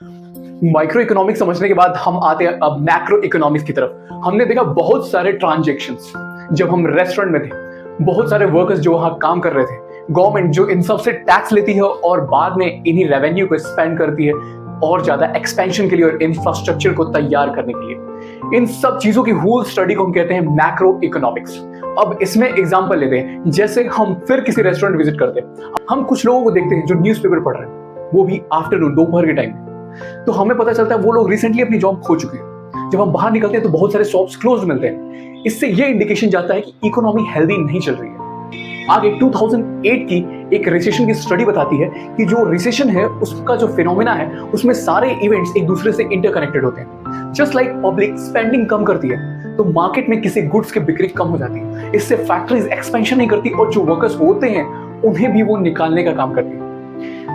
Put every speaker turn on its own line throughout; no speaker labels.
Micro economics समझने के बाद हम आते हैं अब मैक्रो इकोनॉमिक्स की तरफ। हमने देखा बहुत सारे ट्रांजैक्शंस जब हम रेस्टोरेंट में थे, बहुत सारे वर्कर्स जो वहां काम कर रहे थे, गवर्नमेंट जो इन सब से टैक्स लेती है और बाद में इन्हीं रेवेन्यू को स्पेंड करती है और ज्यादा एक्सपेंशन के लिए और इंफ्रास्ट्रक्चर को तैयार करने के लिए। इन सब चीजों की होल स्टडी को हम कहते हैं मैक्रो इकोनॉमिक्स। अब इसमें एग्जांपल लेते हैं, जैसे हम फिर किसी रेस्टोरेंट विजिट करते हैं, हम कुछ लोगों को देखते हैं जो न्यूज़पेपर पढ़ रहे हैं, वो भी आफ्टरनून, दोपहर के टाइम। तो हमें पता चलता है वो लोग रिसेंटली अपनी जॉब खो चुके हैं। जब हम बाहर निकलते हैं तो बहुत सारे शॉप्स क्लोज मिलते हैं। इससे ये इंडिकेशन जाता है कि इकोनॉमी हेल्दी नहीं चल रही है। आगे 2008 की एक रिसेशन की स्टडी बताती है कि जो रिसेशन है उसका जो फिनोमेना है उसमें सारे इवेंट्स एक दूसरे से इंटरकनेक्टेड होते हैं। जस्ट लाइक पब्लिक स्पेंडिंग कम करती है तो मार्केट में किसी गुड्स की बिक्री कम हो जाती है, इससे फैक्ट्रीज एक्सपेंशन नहीं करती और जो वर्कर्स होते हैं उन्हें भी वो निकालने का काम करती है।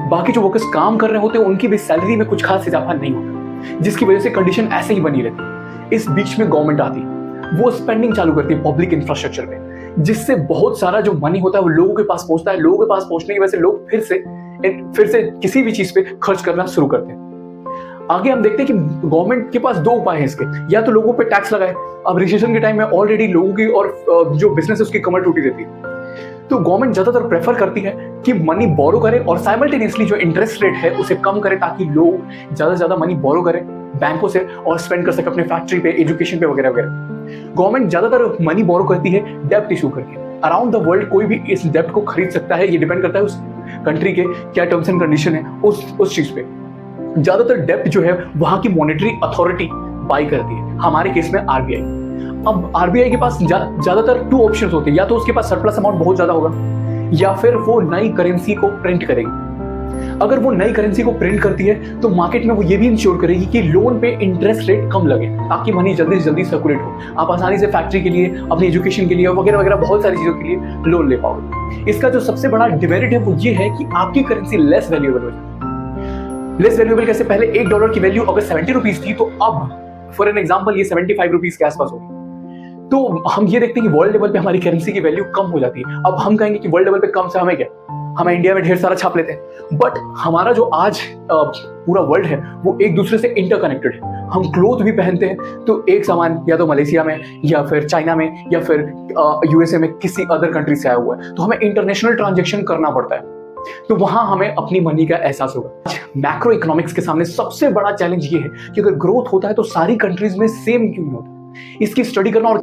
बाकी जो वर्कर्स काम कर रहे होते हैं उनकी भी सैलरी में कुछ खास इजाफा नहीं होता, जिसकी वजह से कंडीशन ऐसे ही बनी रहती। इस बीच में गवर्नमेंट आती है, वो स्पेंडिंग चालू करती है पब्लिक इंफ्रास्ट्रक्चर पे, जिससे बहुत सारा जो मनी होता है वो लोगों के पास पहुंचता है। लोगों के पास पहुंचने की वजह से लोग फिर से किसी भी चीज पे खर्च करना शुरू करते हैं। आगे हम देखते हैं कि गवर्नमेंट के पास दो उपाय हैं इसके, या तो लोगों पे टैक्स लगाए। अब रिसेशन के टाइम में ऑलरेडी लोगों की और जो बिजनेस है उसकी कमर टूटी रहती है, तो गवर्नमेंट ज्यादातर प्रेफर करती है कि मनी बोरो करे और साइमल्टेनियसली जो इंटरेस्ट रेट है उसे कम करे, ताकि लोग ज्यादा से ज्यादा मनी बोरो करें बैंकों से और स्पेंड कर सके अपने फैक्ट्री पे, एजुकेशन पे वगैरह वगैरह। गवर्नमेंट ज्यादातर मनी बोरो करती है डेब्ट इशू करके। अराउंड द वर्ल्ड कोई भी इस डेब्ट को खरीद सकता है, ये डिपेंड करता है उस कंट्री के क्या टर्म्स एंड कंडीशन है उस चीज पे। ज्यादातर डेब्ट जो है वहां की मॉनेटरी अथॉरिटी बाई करती है, हमारे केस में आरबीआई। अब आरबीआई के पास ज्यादातर टू ऑप्शंस होते हैं, या तो उसके पास सरप्लस अमाउंट बहुत ज्यादा होगा या फिर वो नई करेंसी को प्रिंट करेगी। अगर वो नई करेंसी को प्रिंट करती है तो मार्केट में वो ये भी इंश्योर करेगी कि लोन पे इंटरेस्ट रेट कम लगे, ताकि मनी जल्दी से जल्दी सर्कुलेट हो, आप आसानी से फैक्ट्री के लिए, अपनी एजुकेशन के लिए वगैरह वगैरह बहुत सारी चीजों के लिए लोन ले पाओगे। इसका जो सबसे बड़ा डिमेरिट है वो ये है कि आपकी करेंसी लेस वैल्यूएबल हो जाती है। लेस वैल्यूएबल कैसे? पहले $1 की वैल्यू अगर 70 रुपीज थी तो अब फॉर एन एग्जाम्पल ये 75 रुपीज के आसपास होगी। तो हम ये देखते हैं कि वर्ल्ड लेवल पे हमारी करेंसी की वैल्यू कम हो जाती है। अब हम कहेंगे कि वर्ल्ड लेवल पे कम से हमें क्या, हम इंडिया में ढेर सारा छाप लेते हैं, बट हमारा जो आज पूरा वर्ल्ड है वो एक दूसरे से इंटरकनेक्टेड है। हम क्लोथ भी पहनते हैं तो एक सामान या तो मलेशिया में या फिर चाइना में या फिर यूएसए में किसी अदर कंट्री से आया हुआ है, तो हमें इंटरनेशनल ट्रांजेक्शन करना पड़ता है, तो वहां हमें अपनी मनी का एहसास होगा। मैक्रो इकोनॉमिक्स के सामने सबसे बड़ा चैलेंज ये है कि अगर ग्रोथ होता है तो सारी कंट्रीज में सेम क्यों नहीं होता। इसकी स्टडी करना और